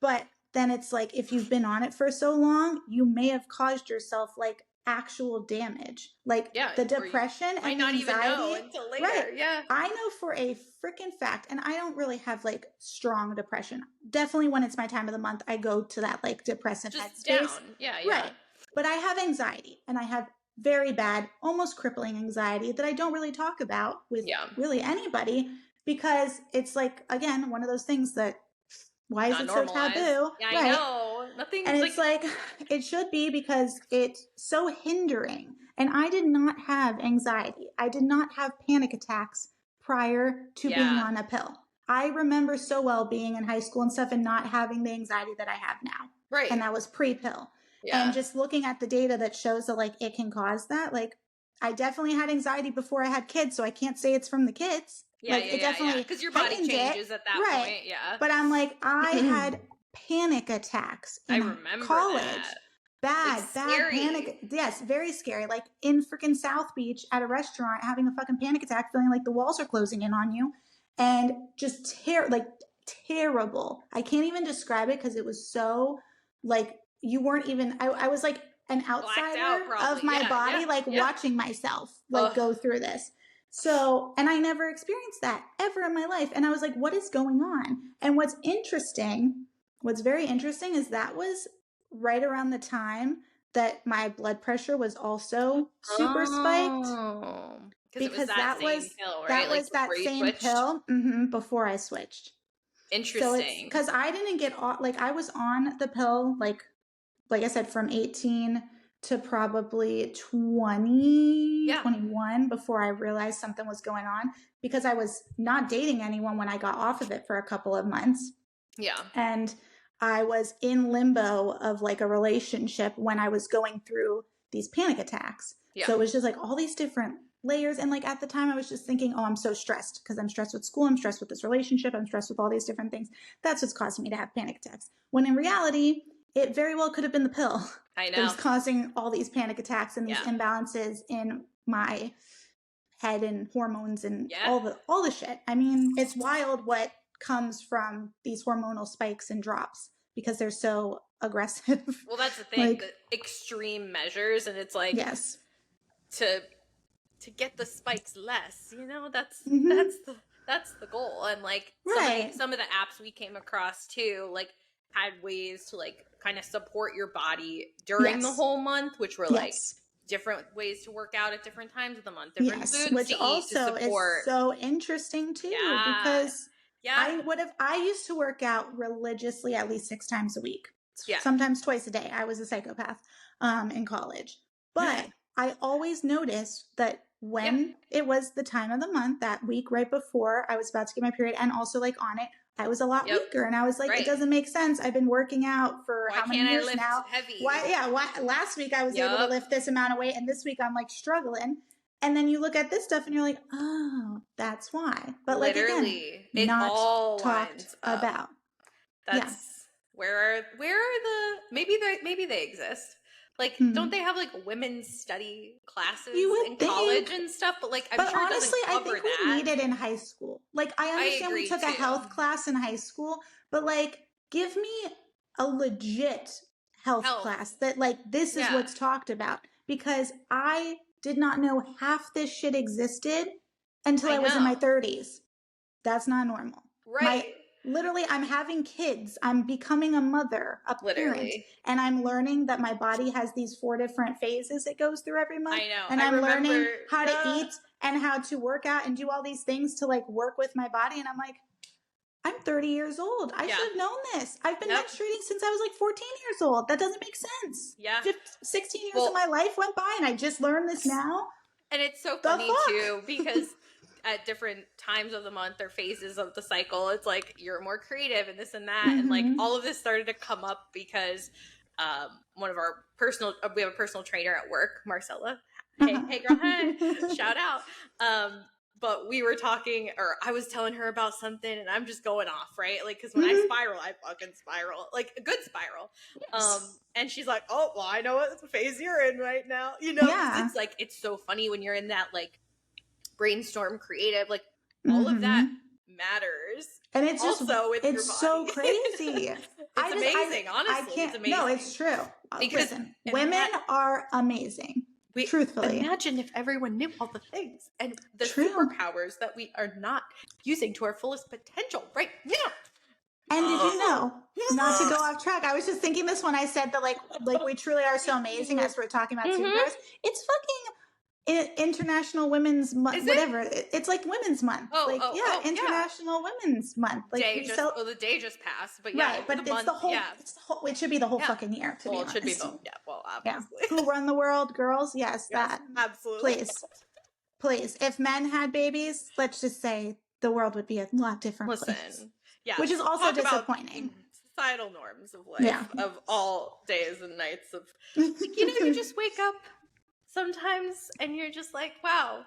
But then it's like if you've been on it for so long, you may have caused yourself like actual damage, like the depression and not anxiety. Even know until later. Right. Yeah. I know for a freaking fact, and I don't really have like strong depression. Definitely when it's my time of the month, I go to that like depressive headspace. Down. Yeah. Right. But I have anxiety, and I have very bad, almost crippling anxiety that I don't really talk about with really anybody, because it's like, again, one of those things that why is it so taboo? Yeah, I know. Nothing. And it's like, it should be because it's so hindering. And I did not have anxiety. I did not have panic attacks prior to being on a pill. I remember so well being in high school and stuff and not having the anxiety that I have now. Right. And that was pre-pill. Yeah. And just looking at the data that shows that like it can cause that, like I definitely had anxiety before I had kids, so I can't say it's from the kids. Yeah, like, it definitely because your body changes at that point. Yeah. But I'm like, I had panic attacks in college. Bad panic. Yes, very scary. Like in freaking South Beach at a restaurant, having a fucking panic attack, feeling like the walls are closing in on you, and just terrible. I can't even describe it because it was so like you weren't even. I was like an outsider of my body, watching myself go through this. So, and I never experienced that ever in my life. And I was like, what is going on? And what's very interesting is that was right around the time that my blood pressure was also super spiked. Because that was that same pill before I switched. Interesting. Because I didn't get off, like I was on the pill, like I said, from 18 to probably 21 before I realized something was going on, because I was not dating anyone when I got off of it for a couple of months. Yeah. And I was in limbo of like a relationship when I was going through these panic attacks. Yeah. So it was just like all these different layers. And like at the time I was just thinking, oh, I'm so stressed because I'm stressed with school. I'm stressed with this relationship. I'm stressed with all these different things. That's what's causing me to have panic attacks. When in reality, it very well could have been the pill. I know. That was causing all these panic attacks and these imbalances in my head and hormones and all the shit. I mean, it's wild what comes from these hormonal spikes and drops because they're so aggressive. Well, that's the thing, the extreme measures, and it's like to get the spikes less, that's the goal. And like some of the apps we came across too, like had ways to like kind of support your body during the whole month, which were like different ways to work out at different times of the month, different foods which to also eat to support. Is so interesting too, because I used to work out religiously at least 6 times a week, sometimes twice a day. I was a psychopath in college, but I always noticed that when it was the time of the month, that week right before I was about to get my period, and also like on it, I was a lot weaker, and I was like, it doesn't make sense. I've been working out for how many years now? Heavy? Why? Last week I was able to lift this amount of weight, and this week I'm like struggling. And then you look at this stuff and you're like, oh, that's why. But literally, like again, not all talked about. That's where are the maybe they exist, Like, don't they have like women's study classes in think. college and stuff? But like, I'm sure honestly, it doesn't cover I think we need it in high school. Like, I understand we took a health class in high school, but like, give me a legit health class that like this is what's talked about, because I did not know half this shit existed until I was in my 30s. That's not normal. Right. Literally, I'm having kids. I'm becoming a mother, a parent, and I'm learning that my body has these 4 different phases it goes through every month. I know. And I'm learning how to eat and how to work out and do all these things to like work with my body. And I'm like, I'm 30 years old. I should have known this. I've been menstruating since I was like 14 years old. That doesn't make sense. Yeah. 16 years of my life went by and I just learned this now. And it's so funny too, because at different times of the month or phases of the cycle, it's like you're more creative and this and that. And like all of this started to come up because one of our we have a personal trainer at work, Marcella. Hey girl, hey, shout out. But we were talking, or I was telling her about something and I'm just going off, right? Like, cause when I spiral, I fucking spiral, like a good spiral. Yes. And she's like, oh, well, I know what phase you're in right now. You know, it's like, it's so funny when you're in that like brainstorm creative, like all of that matters. And it's also, just, it's so crazy. It's amazing, honestly. It's amazing. No, it's true. Because listen, women are amazing. Truthfully, imagine if everyone knew all the things and the superpowers that we are not using to our fullest potential right now. And did you know, not to go off track, I was just thinking this when I said that like we truly are so amazing as we're talking about superpowers. It's fucking International Women's Month, whatever. It's like Women's Month. International Women's Month. Like the day just passed, but right, but it's the whole. It should be the whole fucking year. To be honest, it should be the obviously. Yeah. Who run the world, girls? Yes, that absolutely. Please. If men had babies, let's just say the world would be a lot different. Place. Yeah, which is also disappointing. Societal norms of life of all days and nights of like, you just wake up sometimes and you're just like, wow,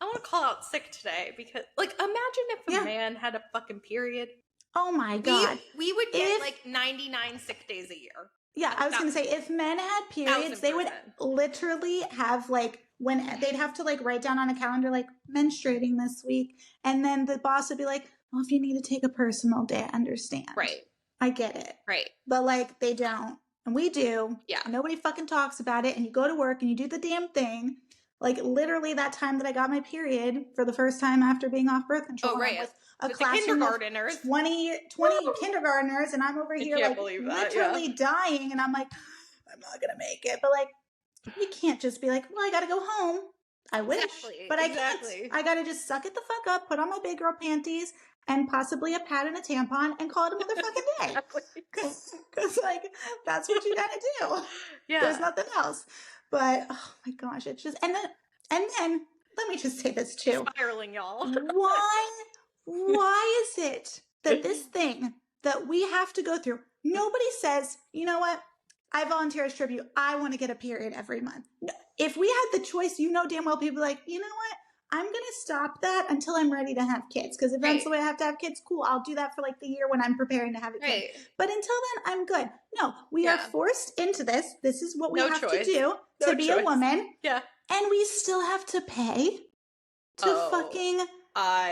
I want to call out sick today because like imagine if a man had a fucking period. Oh my god. We would get like 99 sick days a year. Yeah, I was going to say if men had periods, they would literally have like when they'd have to like write down on a calendar like menstruating this week, and then the boss would be like, well, if you need to take a personal day, I understand. Right. I get it. Right. But like they don't. And we do. Yeah. Nobody fucking talks about it. And you go to work and you do the damn thing. Like literally that time that I got my period for the first time after being off birth control. Oh, right. With a classroom of 20 kindergartners. And I'm over here like literally dying. And I'm like, I'm not going to make it. But like, you can't just be like, well, I got to go home. I wish. But I can't. I got to just suck it the fuck up, put on my big girl panties, and possibly a pad and a tampon and call it a motherfucking day. Because like, that's what you gotta do. Yeah. There's nothing else. But, oh my gosh, it's just, and then, let me just say this too. Spiraling, y'all. Why is it that this thing that we have to go through, nobody says, you know what? I volunteer as tribute. I want to get a period every month. If we had the choice, damn well people like, you know what? I'm going to stop that until I'm ready to have kids. Because if that's the way I have to have kids, cool. I'll do that for like the year when I'm preparing to have a kid. But until then, I'm good. No, we are forced into this. This is what we have to do to be a woman. Yeah. And we still have to pay to fucking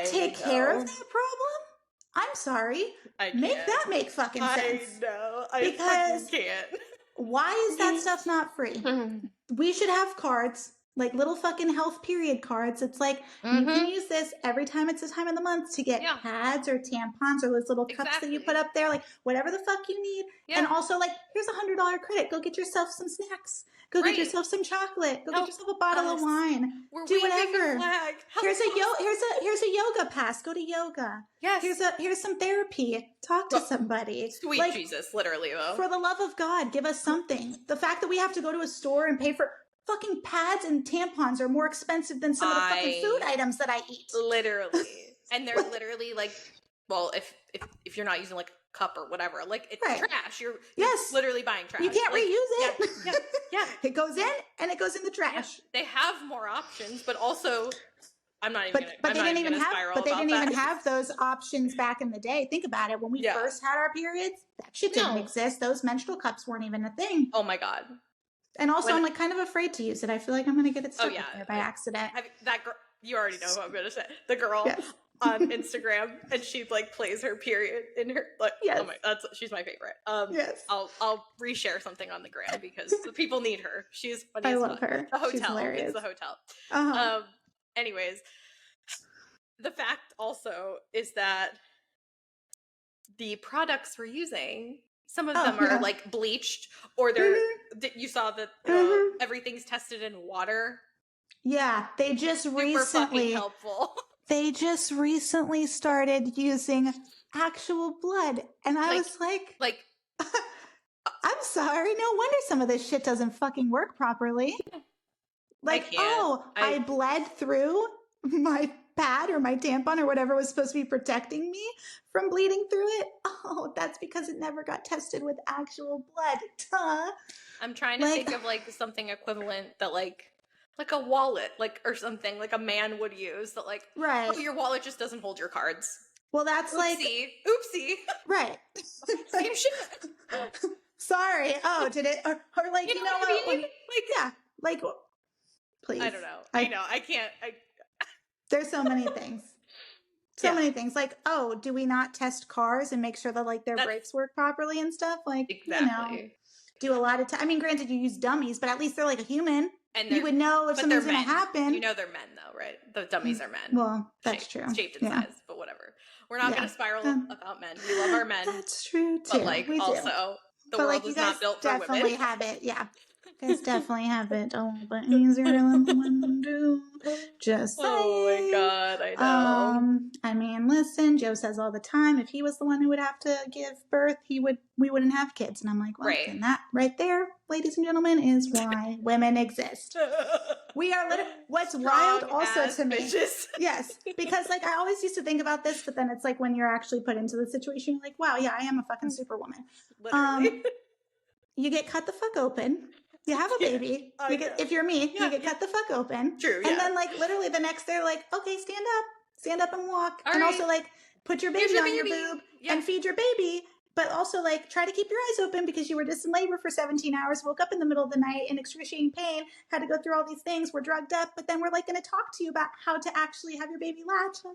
take care of that problem. I'm sorry. Make that make fucking sense. I know. Because fucking can't. Why is that stuff not free? We should have cards. Like little fucking health period cards. It's like, you can use this every time it's the time of the month to get pads or tampons or those little cups that you put up there, like whatever the fuck you need. Yeah. And also like, here's $100 credit. Go get yourself some snacks. Go get yourself some chocolate. Go get yourself a bottle of wine. Do whatever. Here's a yoga pass. Go to yoga. Yes. Here's some therapy. Talk to somebody. Sweet like, Jesus, literally though. For the love of God, give us something. The fact that we have to go to a store and pay for fucking pads and tampons are more expensive than some of the fucking food items that I eat. Literally. And they're literally like, well, if you're not using like a cup or whatever, like it's trash. You're literally buying trash. You can't like, reuse it. Yeah. It goes in and it goes in the trash. Yeah. They have more options, but also I'm not even But they didn't even have those options back in the day. Think about it. When we first had our periods, that shit didn't exist. Those menstrual cups weren't even a thing. Oh my God. And also, I'm like kind of afraid to use it. I feel like I'm going to get it stuck there by accident. That girl, you already know who I'm going to say. The girl on Instagram, and she like plays her period in her like. Oh my, she's my favorite. I'll reshare something on the gram because the people need her. She's funny. I love her. The hotel. She's hilarious. It's the hotel. Anyways, the fact also is that the products we're using, some of them are like bleached, or they're you saw that everything's tested in water. Yeah, they just recently helpful. They just recently started using actual blood, and I was like I'm sorry, no wonder some of this shit doesn't fucking work properly. Like, I bled through my pad or my tampon or whatever was supposed to be protecting me from bleeding through it. Oh, that's because it never got tested with actual blood. Duh. I'm trying to think of like something equivalent that like a wallet, like, or something like a man would use that like, oh, your wallet just doesn't hold your cards. Well, that's oopsie. Right. Same shit. Sorry. Oh, did it? Or like, you know what? Like, yeah. Like, please. I don't know. I know. I can't. There's so many things. Many things. Like, oh, do we not test cars and make sure that like their brakes work properly and stuff? Like, you know, do a lot of time. I mean, granted, you use dummies, but at least they're like a human. And you would know if something's going to happen. You know they're men, though, right? The dummies are men. Well, that's true. Shaped in size, but whatever. We're not going to spiral about men. We love our men. That's true, too. But, like, also, the world is not built for women. Definitely have it, yeah. You guys definitely have it. Oh, but easier to let the women do. Just saying. Oh, my God, I know. I mean, listen, Joe says all the time, if he was the one who would have to give birth, we wouldn't have kids. And I'm like, well, and that right there, ladies and gentlemen, is why women exist. We are literally, what's wild also to me. Bitches. Yes, because like I always used to think about this, but then it's like when you're actually put into the situation, you're like, wow, yeah, I am a fucking superwoman. Literally. You get cut the fuck open. You have a baby. If you're me, you get cut the fuck open. True. And then like literally the next they're like, okay, stand up and walk. And also like put your baby on your boob and feed your baby. But also like try to keep your eyes open because you were just in labor for 17 hours, woke up in the middle of the night in excruciating pain, had to go through all these things, we're drugged up, but then we're like going to talk to you about how to actually have your baby latch. I'm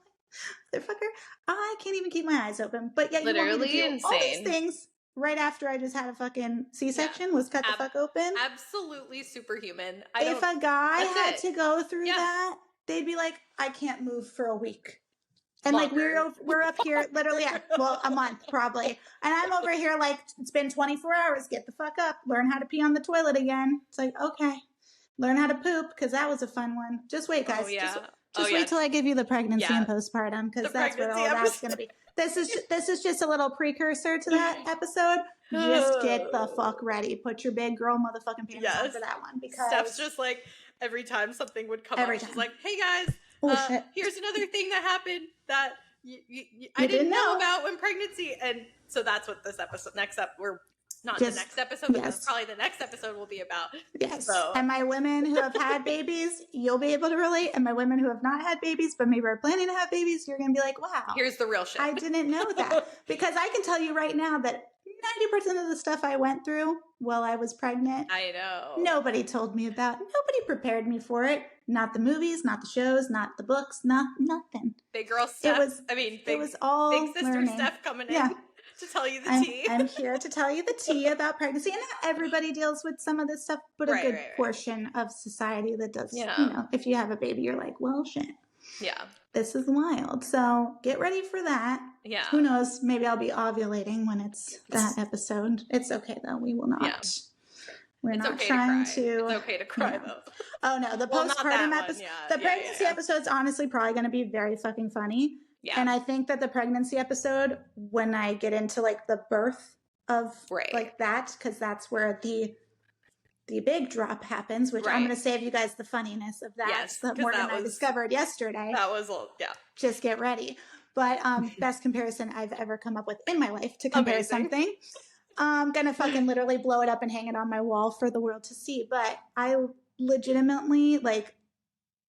like, motherfucker, I can't even keep my eyes open. But yet you want me to do insane. All these things. Right after I just had a fucking C-section, was cut the fuck open. Absolutely superhuman. If a guy had to go through that, they'd be like, I can't move for a week. And longer. Like, we're up here literally, a month probably. And I'm over here like, it's been 24 hours. Get the fuck up. Learn how to pee on the toilet again. It's like, okay. Learn how to poop, because that was a fun one. Just wait, guys. Just wait till I give you the pregnancy and postpartum, because that's what all that's going to be. This is just a little precursor to that episode. Just get the fuck ready. Put your big girl motherfucking pants on for that one. Because Steph's just like, every time something would come up, she's like, hey guys, here's another thing that happened that I didn't know about when pregnancy. And so that's what this next episode, but probably the next episode will be about. Yes. So. And my women who have had babies, you'll be able to relate. And my women who have not had babies, but maybe are planning to have babies, you're going to be like, wow. Here's the real shit. I didn't know that. Because I can tell you right now that 90% of the stuff I went through while I was pregnant, I know. Nobody told me about. Nobody prepared me for it. Not the movies, not the shows, not the books, nothing. Big girl Steph. It was all big sister learning. Steph coming in. To tell you the tea. I'm here to tell you the tea about pregnancy. And not everybody deals with some of this stuff, but a good portion of society that does. You know, if you have a baby, you're like, well, shit. Yeah. This is wild. So get ready for that. Yeah. Who knows? Maybe I'll be ovulating when it's that episode. It's okay, though. We will not. Yeah. We're not trying to. It's okay to cry, though. Oh, no. The postpartum episode. The pregnancy episode's honestly probably going to be very fucking funny. Yeah. And I think that the pregnancy episode, when I get into like the birth of like that, because that's where the big drop happens, which I'm going to save you guys the funniness of that. Yes, that Morgan and I discovered yesterday. That was, Just get ready. But best comparison I've ever come up with in my life to compare something. I'm going to fucking literally blow it up and hang it on my wall for the world to see. But I legitimately like,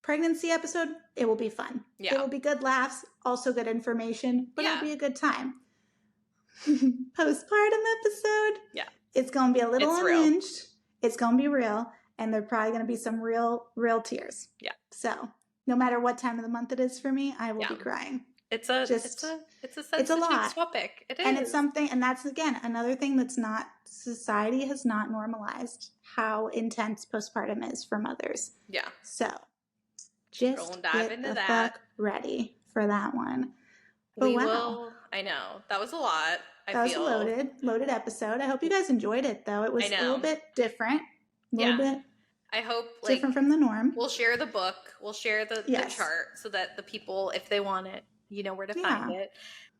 pregnancy episode, it will be fun. Yeah. It will be good laughs, also good information, but it'll be a good time. Postpartum episode, it's going to be a little unhinged. It's going to be real, and there are probably going to be some real tears. Yeah. So no matter what time of the month it is for me, I will be crying. It's a sensitive lot. topic. It is. And it's something, and that's, again, another thing that's not, society has not normalized how intense postpartum is for mothers. Yeah. So just get the fuck ready for that one. But we will. I know. That was a lot. That was a loaded episode. I hope you guys enjoyed it, though. It was a little bit different. A little bit. I hope different from the norm. We'll share the book. We'll share the chart so that the people, if they want it, you know where to find it.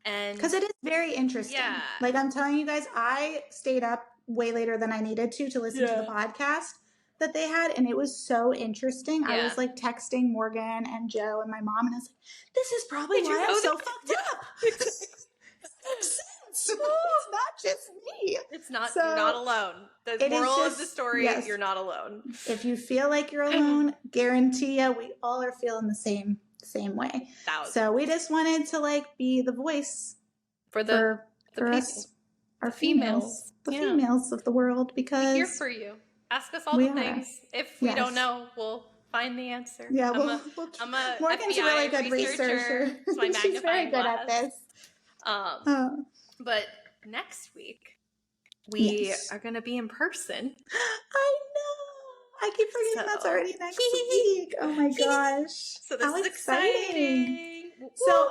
And because it is very interesting. Yeah. Like I'm telling you guys, I stayed up way later than I needed to listen to the podcast that they had, and it was so interesting. I was like texting Morgan and Joe and my mom, and I was like, "This is probably why I'm so fucked up." It's not just me. It's not. You're not alone. The moral of the story: you're not alone. If you feel like you're alone, guarantee you, we all are feeling the same way. So we just wanted to like be the voice for us, our females, the females of the world, because we're here for you. Ask us all the things. If we don't know, we'll find the answer. Yeah, I'm a Morgan's FBI a really good researcher. She's very good at this. But next week we are going to be in person. I know. I keep forgetting that's already next week. Oh my gosh. So this is exciting. So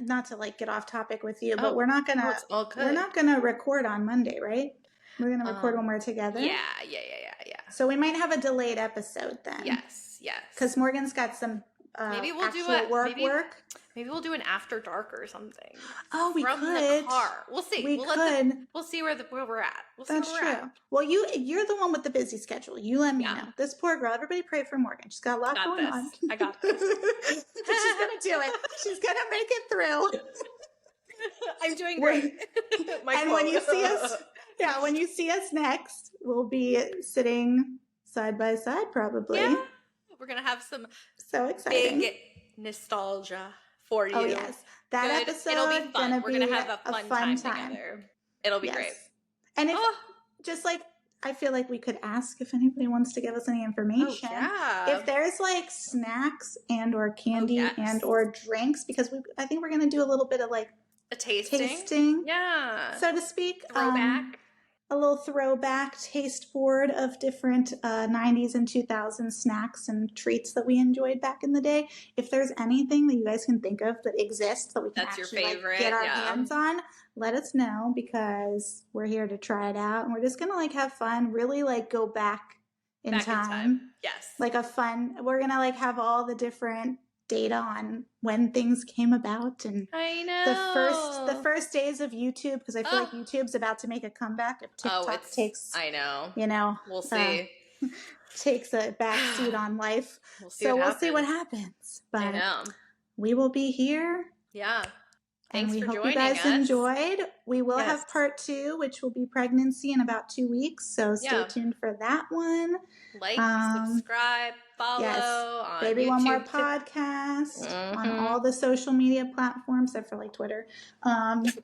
not to like get off topic with you, but we're not gonna record on Monday, right? We're gonna record when we're together. Yeah. So we might have a delayed episode then. Yes. Because Morgan's got some maybe we'll do work. Maybe we'll do an after dark or something. Oh, we from could. The car. We'll see. We'll see where we're at. That's true. Well, you're the one with the busy schedule. You let me know. This poor girl. Everybody pray for Morgan. She's got a lot going on. I got this. She's gonna do it. She's gonna make it through. I'm doing great. When you see us next, we'll be sitting side by side, probably. Yeah. We're gonna have some exciting big nostalgia for you. Oh yes, that episode. It'll be fun. We're gonna have a fun time together. It'll be great. And if just like I feel like we could ask if anybody wants to give us any information. If there's like snacks and or candy and or drinks, because I think we're gonna do a little bit of like a tasting, so to speak. Throwback. A little throwback taste board of different 90s and 2000s snacks and treats that we enjoyed back in the day. If there's anything that you guys can think of that exists that we can actually get our hands on, let us know, because we're here to try it out. And we're just going to like have fun, really like go back in time. Yes. Like we're going to like have all the different data on when things came about, and I know the first days of YouTube, because I feel like YouTube's about to make a comeback if TikTok takes we'll see takes a back seat on life. We'll see what happens. But we will be here. Thanks and we for hope joining you guys us. enjoyed. We will have part 2, which will be pregnancy in about 2 weeks. So stay tuned for that one. Like, subscribe, follow on Baby YouTube, One More Podcast on all the social media platforms, except for like Twitter.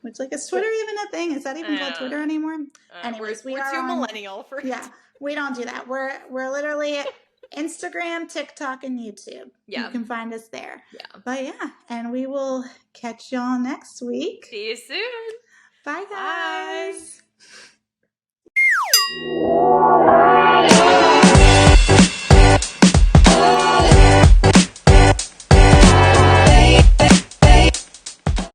Which like is Twitter even a thing? Is that even called Twitter anymore? Anyways, we're too millennial for it. We don't do that. We're literally Instagram, TikTok, and YouTube. You can find us there. But and we will catch y'all next week. See you soon. Bye, guys. Bye.